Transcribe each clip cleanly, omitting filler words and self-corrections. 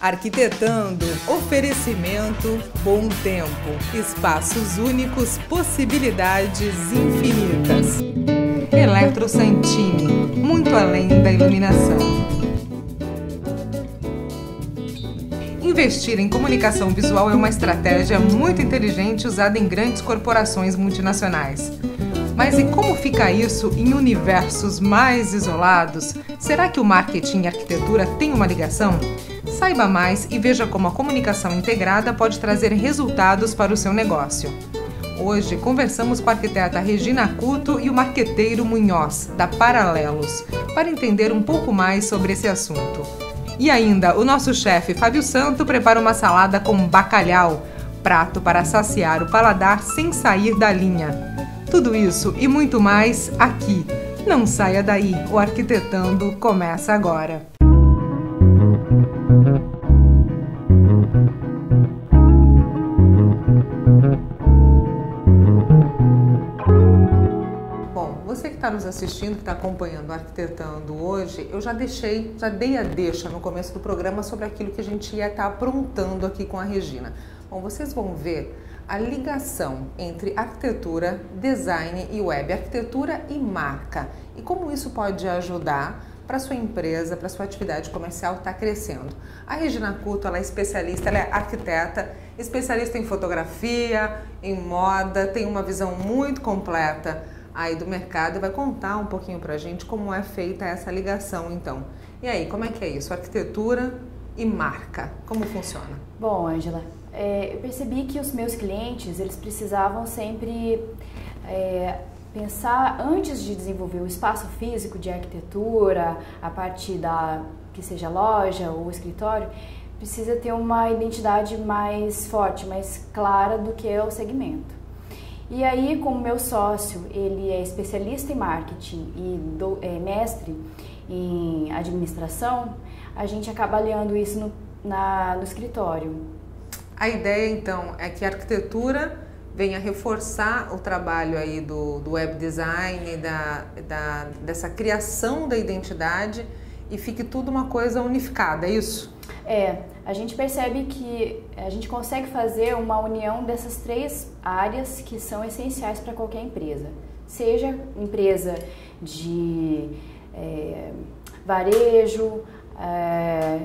Arquitetando, oferecimento, bom tempo, espaços únicos, possibilidades infinitas. Eletro Santini, muito além da iluminação. Investir em comunicação visual é uma estratégia muito inteligente usada em grandes corporações multinacionais. Mas e como fica isso em universos mais isolados? Será que o marketing e a arquitetura têm uma ligação? Saiba mais e veja como a comunicação integrada pode trazer resultados para o seu negócio. Hoje conversamos com a arquiteta Regina Couto e o marqueteiro Munhoz, da Paralelos, para entender um pouco mais sobre esse assunto. E ainda, o nosso chefe Fábio Santo prepara uma salada com bacalhau, prato para saciar o paladar sem sair da linha. Tudo isso e muito mais aqui. Não saia daí, o Arquitetando começa agora. Bom, você que está nos assistindo, que está acompanhando o Arquitetando hoje, eu já dei a deixa no começo do programa sobre aquilo que a gente ia estar aprontando aqui com a Regina. Bom, vocês vão ver a ligação entre arquitetura, design e web, arquitetura e marca, e como isso pode ajudar para a sua empresa, para a sua atividade comercial estar crescendo. A Regina Couto, ela é especialista, ela é arquiteta, especialista em fotografia, em moda, tem uma visão muito completa aí do mercado e vai contar um pouquinho para a gente como é feita essa ligação, então. E aí, como é que é isso? Arquitetura e marca, como funciona? Bom, Ângela, eu percebi que os meus clientes, eles precisavam sempre pensar, antes de desenvolver o espaço físico de arquitetura, a parte da, que seja loja ou escritório, precisa ter uma identidade mais forte, mais clara do que é o segmento. E aí, como meu sócio, ele é especialista em marketing e mestre em administração, a gente acaba aliando isso no escritório. A ideia, então, é que a arquitetura venha reforçar o trabalho aí do web design, dessa criação da identidade e fique tudo uma coisa unificada, é isso? A gente percebe que a gente consegue fazer uma união dessas três áreas que são essenciais para qualquer empresa. Seja empresa de varejo,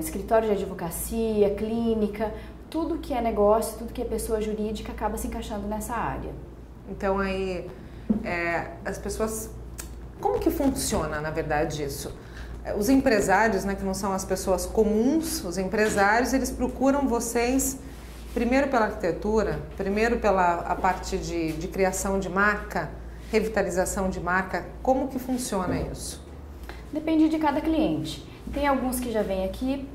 escritório de advocacia, clínica, tudo que é negócio, tudo que é pessoa jurídica acaba se encaixando nessa área. Então aí, as pessoas... Como que funciona, na verdade, isso? Os empresários, né, que não são as pessoas comuns, os empresários, eles procuram vocês primeiro pela arquitetura, primeiro pela a parte de criação de marca, revitalização de marca. Como que funciona isso? Depende de cada cliente. Tem alguns que já vêm aqui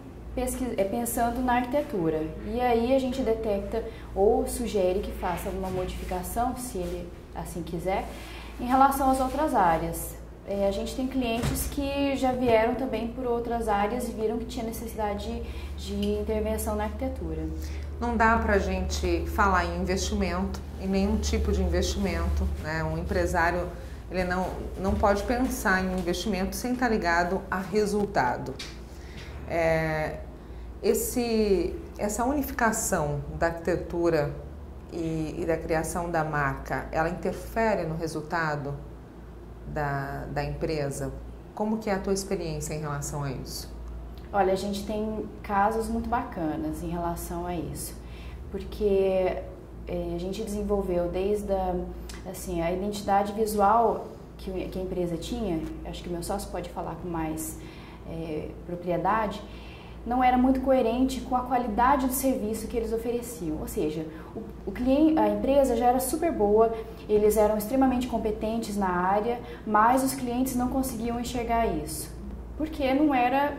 pensando na arquitetura, e aí a gente detecta ou sugere que faça alguma modificação, se ele assim quiser, em relação às outras áreas. A gente tem clientes que já vieram também por outras áreas e viram que tinha necessidade de intervenção na arquitetura. Não dá para a gente falar em investimento, em nenhum tipo de investimento, né? Um empresário, ele não pode pensar em investimento sem estar ligado a resultado. Essa unificação da arquitetura e da criação da marca, ela interfere no resultado da empresa? Como que é a tua experiência em relação a isso? Olha, a gente tem casos muito bacanas em relação a isso, porque a gente desenvolveu desde a identidade visual que a empresa tinha, acho que o meu sócio pode falar com mais propriedade, não era muito coerente com a qualidade do serviço que eles ofereciam. Ou seja, a empresa já era super boa, eles eram extremamente competentes na área, mas os clientes não conseguiam enxergar isso, porque não era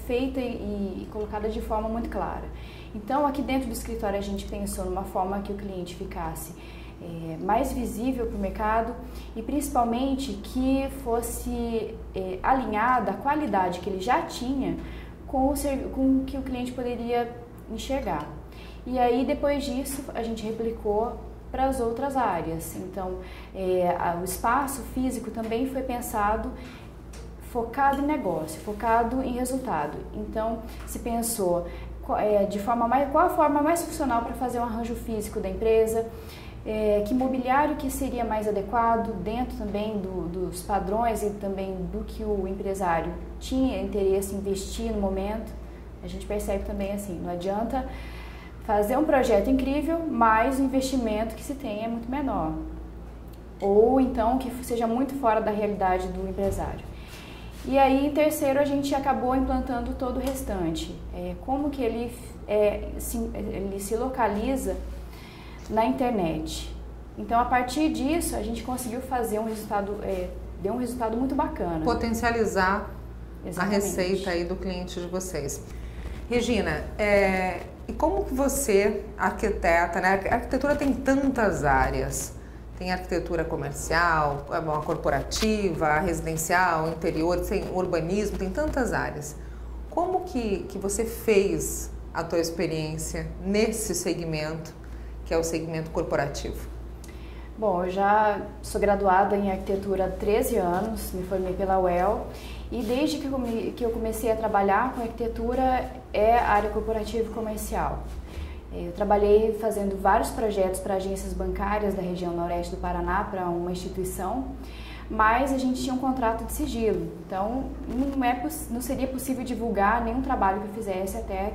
feita e colocada de forma muito clara. Então, aqui dentro do escritório, a gente pensou numa forma que o cliente ficasse mais visível para o mercado e principalmente que fosse alinhada a qualidade que ele já tinha com o que o cliente poderia enxergar. E aí, depois disso, a gente replicou para as outras áreas. Então, o espaço físico também foi pensado focado em negócio, focado em resultado. Então, se pensou qual a forma mais funcional para fazer um arranjo físico da empresa, que mobiliário que seria mais adequado dentro também dos padrões e também do que o empresário tinha interesse em investir no momento. A gente percebe também assim, não adianta fazer um projeto incrível, mas o investimento que se tem é muito menor. Ou então que seja muito fora da realidade do empresário. E aí, em terceiro, a gente acabou implantando todo o restante. Como que ele se localiza na internet. Então, a partir disso, a gente conseguiu fazer um resultado, deu um resultado muito bacana. Potencializar Exatamente. A receita aí do cliente de vocês. Regina, e como que você, arquiteta, né? A arquitetura tem tantas áreas. Tem arquitetura comercial, a corporativa, a residencial, interior, tem urbanismo, tem tantas áreas. Como que você fez a tua experiência nesse segmento, que é o segmento corporativo? Bom, eu já sou graduada em arquitetura há 13 anos, me formei pela UEL, e desde que eu comecei a trabalhar com arquitetura é a área corporativa e comercial. Eu trabalhei fazendo vários projetos para agências bancárias da região noroeste do Paraná, para uma instituição, mas a gente tinha um contrato de sigilo, então não seria possível divulgar nenhum trabalho que eu fizesse até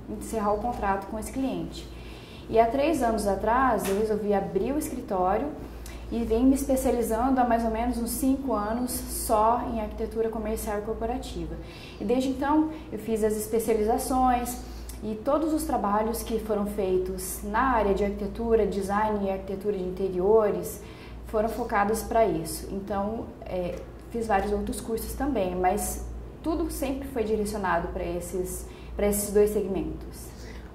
encerrar o contrato com esse cliente. E há 3 anos atrás eu resolvi abrir o escritório e venho me especializando há mais ou menos uns 5 anos só em arquitetura comercial e corporativa. E desde então eu fiz as especializações, e todos os trabalhos que foram feitos na área de arquitetura, design e arquitetura de interiores foram focados para isso. Então, fiz vários outros cursos também, mas tudo sempre foi direcionado para esses 2 segmentos.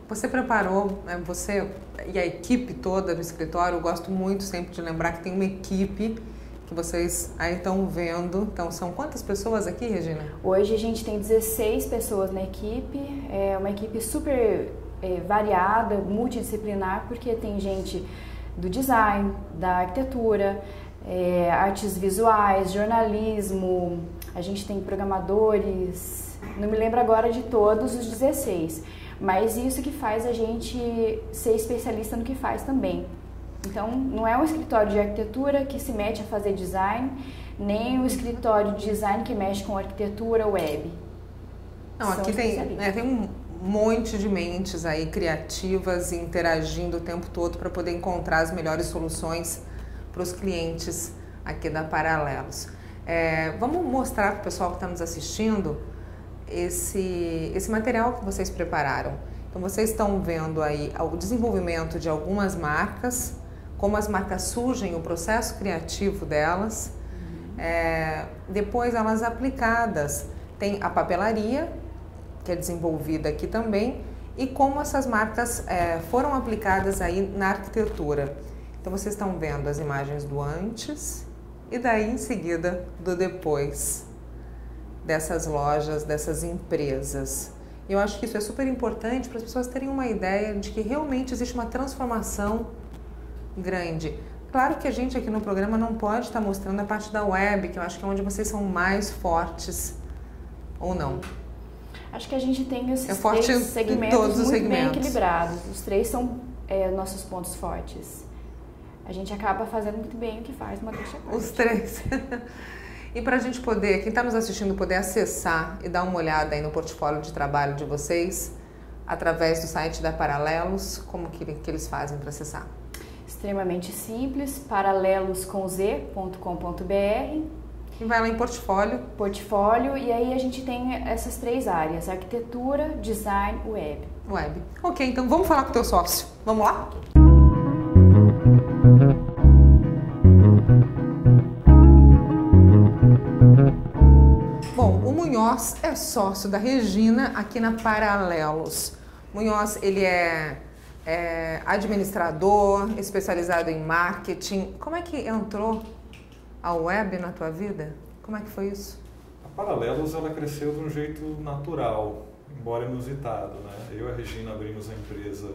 Você preparou, você e a equipe toda do escritório, eu gosto muito sempre de lembrar que tem uma equipe que vocês aí estão vendo. Então, são quantas pessoas aqui, Regina? Hoje a gente tem 16 pessoas na equipe, é uma equipe super variada, multidisciplinar, porque tem gente do design, da arquitetura, artes visuais, jornalismo, a gente tem programadores, não me lembro agora de todos os 16, mas isso que faz a gente ser especialista no que faz também. Então, não é um escritório de arquitetura que se mete a fazer design, nem um escritório de design que mexe com arquitetura web. Não, aqui tem um monte de mentes aí criativas interagindo o tempo todo para poder encontrar as melhores soluções para os clientes aqui da Paralelos. Vamos mostrar para o pessoal que está nos assistindo esse material que vocês prepararam. Então, vocês estão vendo aí o desenvolvimento de algumas marcas, como as marcas surgem, o processo criativo delas, depois elas aplicadas. Tem a papelaria, que é desenvolvida aqui também, e como essas marcas foram aplicadas aí na arquitetura. Então, vocês estão vendo as imagens do antes e daí em seguida do depois dessas lojas, dessas empresas. Eu acho que isso é super importante para as pessoas terem uma ideia de que realmente existe uma transformação grande. Claro que a gente aqui no programa não pode estar mostrando a parte da web, que eu acho que é onde vocês são mais fortes, ou não? Acho que a gente tem esses 3 segmentos muito bem equilibrados. Os 3 são nossos pontos fortes. A gente acaba fazendo muito bem o que faz, uma deixa a parte. Os 3. E para a gente poder, quem está nos assistindo, poder acessar e dar uma olhada aí no portfólio de trabalho de vocês, através do site da Paralelos, como que eles fazem para acessar? Extremamente simples, paraleloscomz.com.br. E vai lá em portfólio. Portfólio, e aí a gente tem essas 3 áreas, arquitetura, design, web. Web. Ok, então vamos falar com o teu sócio. Vamos lá? Bom, o Munhoz é sócio da Regina aqui na Paralelos. Munhoz, ele é administrador, especializado em marketing. Como é que entrou a web na tua vida? Como é que foi isso? A Paralelos, ela cresceu de um jeito natural, embora inusitado, né? Eu e a Regina abrimos a empresa,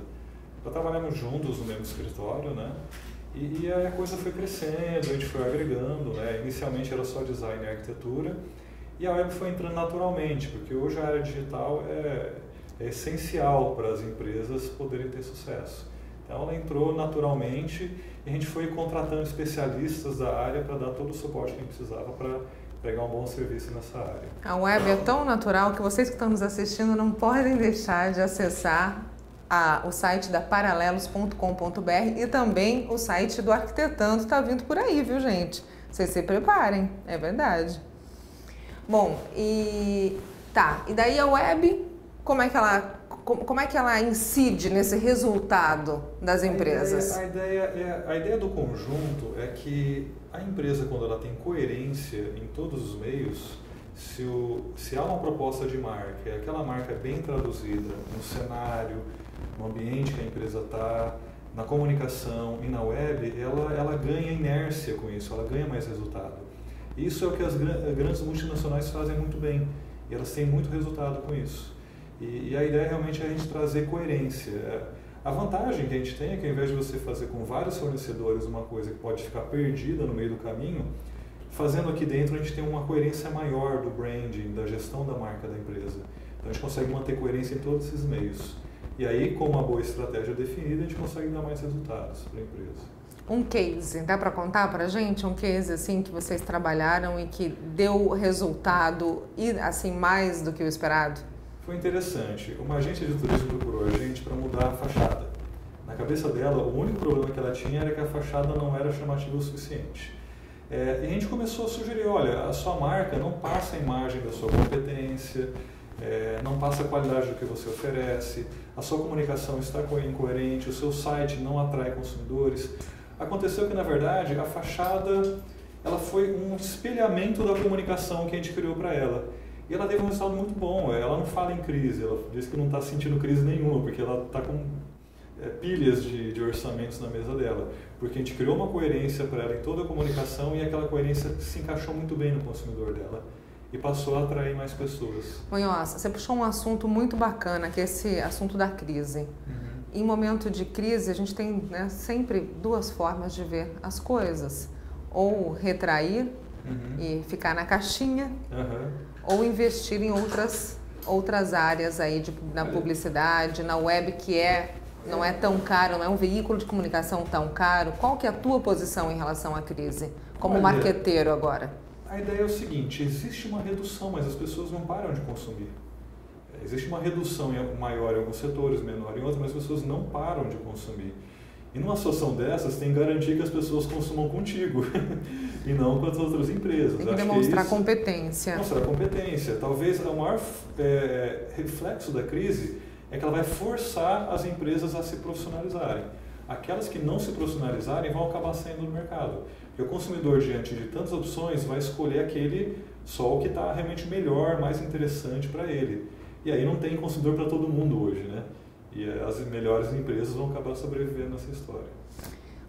já trabalhamos juntos no mesmo escritório, né? E aí a coisa foi crescendo, a gente foi agregando, né? Inicialmente era só design e arquitetura, e a web foi entrando naturalmente, porque hoje a área digital é é essencial para as empresas poderem ter sucesso. Então ela entrou naturalmente e a gente foi contratando especialistas da área para dar todo o suporte que a gente precisava para pegar um bom serviço nessa área. A web é tão natural que vocês que estão nos assistindo não podem deixar de acessar o site da paralelos.com.br e também o site do Arquitetando, está vindo por aí, viu, gente? Vocês se preparem, é verdade. Bom, e daí a web, como é que ela incide nesse resultado das empresas? A ideia do conjunto é que a empresa, quando ela tem coerência em todos os meios, se há uma proposta de marca e aquela marca é bem traduzida no cenário, no ambiente que a empresa está, na comunicação e na web, ela ganha inércia com isso, ela ganha mais resultado. Isso é o que as grandes multinacionais fazem muito bem e elas têm muito resultado com isso. E a ideia realmente é a gente trazer coerência. A vantagem que a gente tem é que ao invés de você fazer com vários fornecedores uma coisa que pode ficar perdida no meio do caminho, fazendo aqui dentro a gente tem uma coerência maior do branding, da gestão da marca da empresa. Então a gente consegue manter coerência em todos esses meios. E aí, com uma boa estratégia definida, a gente consegue dar mais resultados para a empresa. Um case, dá para contar para a gente? Um case assim que vocês trabalharam e que deu resultado e assim mais do que o esperado? Foi interessante. Uma agência de turismo procurou a gente para mudar a fachada. Na cabeça dela, o único problema que ela tinha era que a fachada não era chamativa o suficiente. E a gente começou a sugerir, olha, a sua marca não passa a imagem da sua competência, não passa a qualidade do que você oferece, a sua comunicação está incoerente, o seu site não atrai consumidores. Aconteceu que, na verdade, a fachada ela foi um espelhamento da comunicação que a gente criou para ela. E ela teve um resultado muito bom. Ela não fala em crise, ela diz que não está sentindo crise nenhuma, porque ela está com pilhas de orçamentos na mesa dela. Porque a gente criou uma coerência para ela em toda a comunicação e aquela coerência se encaixou muito bem no consumidor dela. E passou a atrair mais pessoas. Munhoz, você puxou um assunto muito bacana, que é esse assunto da crise. Uhum. Em momento de crise, a gente tem sempre duas formas de ver as coisas. Ou retrair e ficar na caixinha, ou investir em outras áreas aí na publicidade, na web, que não é tão caro, não é um veículo de comunicação tão caro. Qual que é a tua posição em relação à crise, como marqueteiro agora? A ideia é o seguinte, existe uma redução, mas as pessoas não param de consumir. Existe uma redução maior em alguns setores, menor em outros, mas as pessoas não param de consumir. E numa situação dessas, tem que garantir que as pessoas consumam contigo e não com as outras empresas. Tem que demonstrar competência. Mostrar competência. Talvez o maior reflexo da crise é que ela vai forçar as empresas a se profissionalizarem. Aquelas que não se profissionalizarem vão acabar saindo do mercado. Porque o consumidor, diante de tantas opções, vai escolher aquele só o que está realmente melhor, mais interessante para ele. E aí não tem consumidor para todo mundo hoje, né? E as melhores empresas vão acabar sobrevivendo nessa história.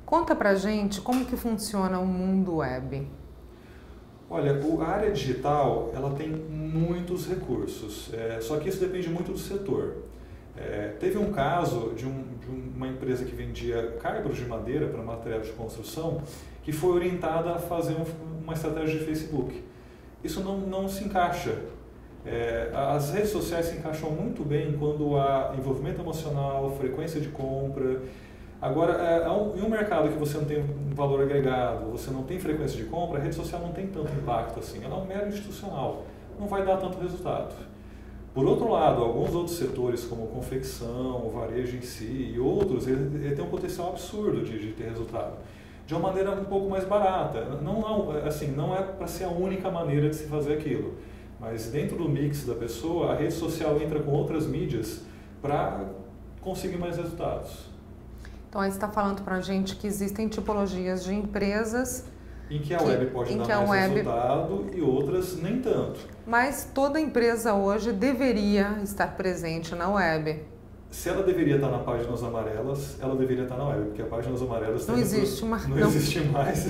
Conta pra gente como que funciona o mundo web. Olha, a área digital ela tem muitos recursos, só que isso depende muito do setor. Teve um caso de uma empresa que vendia caibros de madeira para material de construção que foi orientada a fazer uma estratégia de Facebook. Isso não se encaixa. As redes sociais se encaixam muito bem quando há envolvimento emocional, frequência de compra. Agora, em um mercado que você não tem um valor agregado, você não tem frequência de compra, a rede social não tem tanto impacto assim. Ela é um mero institucional, não vai dar tanto resultado. Por outro lado, alguns outros setores, como confecção, o varejo em si e outros, ele tem um potencial absurdo de ter resultado. De uma maneira um pouco mais barata. Não é para ser a única maneira de se fazer aquilo. Mas dentro do mix da pessoa, a rede social entra com outras mídias para conseguir mais resultados. Então aí você está falando para a gente que existem tipologias de empresas em que a web pode dar mais resultado e outras nem tanto. Mas toda empresa hoje deveria estar presente na web. Se ela deveria estar na Páginas Amarelas, ela deveria estar na web, porque a Páginas Amarelas não existe mais.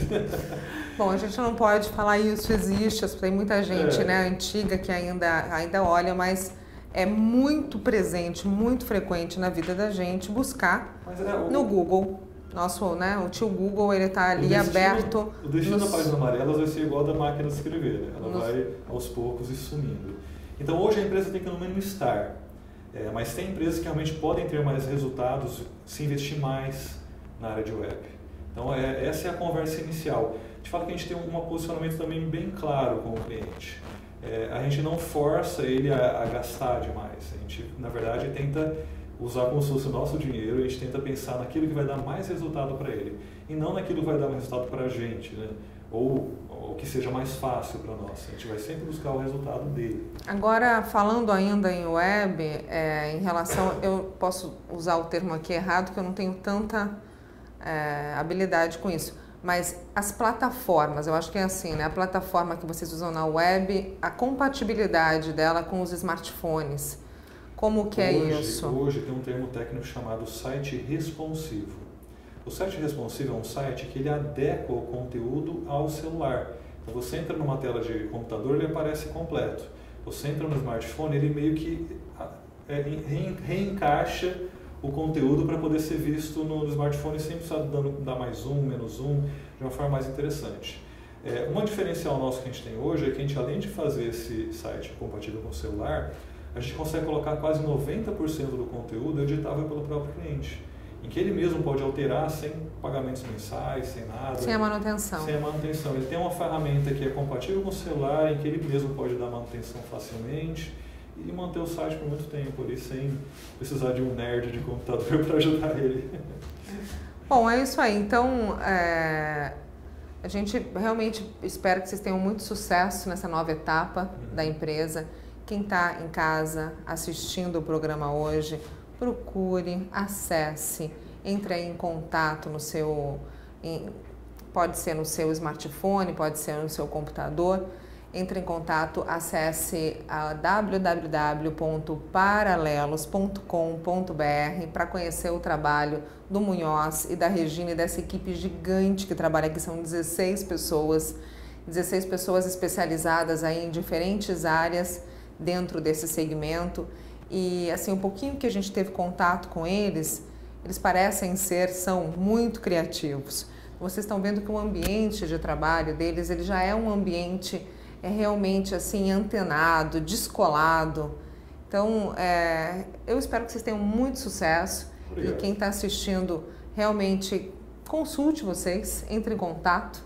Bom, a gente não pode falar isso, existe, tem muita gente antiga que ainda olha, mas é muito presente, muito frequente na vida da gente buscar no Google. O tio Google, ele está ali aberto. O destino da Páginas Amarelas vai ser igual da máquina de escrever, né? Ela vai aos poucos e sumindo. Então hoje a empresa tem que no mínimo estar. Mas tem empresas que realmente podem ter mais resultados se investir mais na área de web. Então, essa é a conversa inicial. De fato, que a gente tem um posicionamento também bem claro com o cliente. A gente não força ele a gastar demais. A gente, na verdade, tenta usar como se fosse o nosso dinheiro, a gente tenta pensar naquilo que vai dar mais resultado para ele e não naquilo que vai dar mais resultado para a gente, né? Ou que seja mais fácil para nós. A gente vai sempre buscar o resultado dele. Agora, falando ainda em web, em relação, eu posso usar o termo aqui errado, que eu não tenho tanta habilidade com isso, mas as plataformas, eu acho que é assim, né? A plataforma que vocês usam na web, a compatibilidade dela com os smartphones, como que é isso? Hoje tem um termo técnico chamado site responsivo. O site responsivo é um site que ele adequa o conteúdo ao celular. Então você entra numa tela de computador, ele aparece completo. Você entra no smartphone, ele meio que reencaixa o conteúdo para poder ser visto no smartphone sem precisar dar mais um, menos um, de uma forma mais interessante. Um diferencial nosso que a gente tem hoje é que a gente, além de fazer esse site compatível com o celular, a gente consegue colocar quase 90% do conteúdo editável pelo próprio cliente, em que ele mesmo pode alterar sem pagamentos mensais, sem nada. Sem a manutenção. Sem a manutenção. Ele tem uma ferramenta que é compatível com o celular, em que ele mesmo pode dar manutenção facilmente e manter o site por muito tempo ali, sem precisar de um nerd de computador para ajudar ele. Bom, é isso aí. Então, a gente realmente espera que vocês tenham muito sucesso nessa nova etapa da empresa. Quem está em casa assistindo o programa hoje, procure, acesse, entre aí em contato no seu, pode ser no seu smartphone, pode ser no seu computador. Entre em contato, acesse a www.paralelos.com.br para conhecer o trabalho do Munhoz e da Regina e dessa equipe gigante que trabalha aqui. São 16 pessoas especializadas aí em diferentes áreas dentro desse segmento. E assim, um pouquinho que a gente teve contato com eles são muito criativos. Vocês estão vendo que o ambiente de trabalho deles, ele já é um ambiente realmente assim antenado, descolado. Então, eu espero que vocês tenham muito sucesso. Obrigado. E quem está assistindo, realmente consulte vocês, entre em contato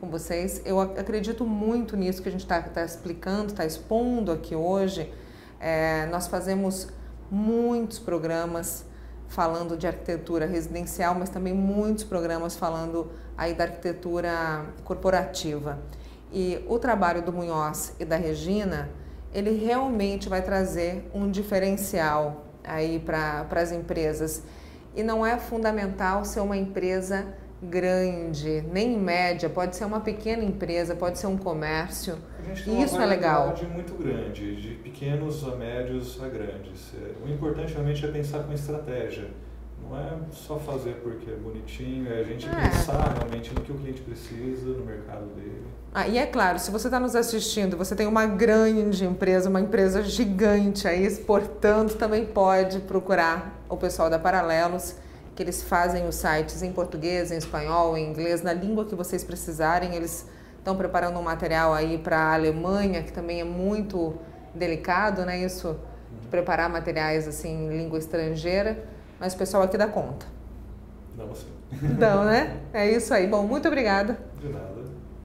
com vocês. Eu acredito muito nisso que a gente está explicando, está expondo aqui hoje. Nós fazemos muitos programas falando de arquitetura residencial, mas também muitos programas falando aí da arquitetura corporativa. E o trabalho do Munhoz e da Regina, ele realmente vai trazer um diferencial aí para as empresas. E não é fundamental ser uma empresa grande, nem média, pode ser uma pequena empresa, pode ser um comércio. E isso é legal. A gente tem uma variedade muito grande, de pequenos a médios a grandes. O importante realmente é pensar com estratégia. Não é só fazer porque é bonitinho, é a gente pensar realmente no que o cliente precisa, no mercado dele. E é claro, se você está nos assistindo, você tem uma grande empresa, uma empresa gigante aí exportando, também pode procurar o pessoal da Paralelos, que eles fazem os sites em português, em espanhol, em inglês, na língua que vocês precisarem. Eles estão preparando um material aí para a Alemanha, que também é muito delicado, né? Isso, de preparar materiais assim em língua estrangeira. Mas o pessoal aqui dá conta. Não, sim. Então, né? É isso aí. Bom, muito obrigada. De nada.